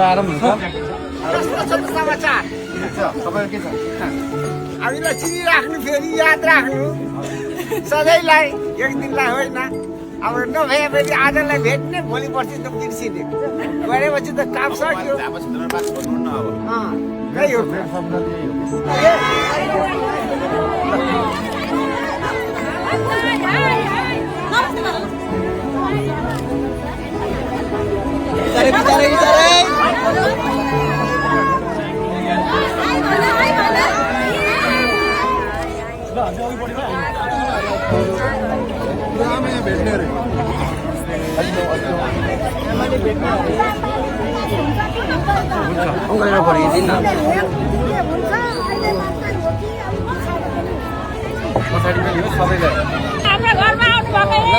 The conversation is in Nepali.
आराम हुन्छ समाचार तपाईँको के छ हामीलाई चिनिराख्नु फेरि याद राख्नु सधैँलाई एक दिनलाई होइन अब नभए फेरि आजलाई भेट्ने भोलि पर्सि त बिर्सिने गरेपछि त काम सक्यो त्यही हो भेट्ने रे पछाडि पनि हो सबैलाई हाम्रो घरमा आउनु भएको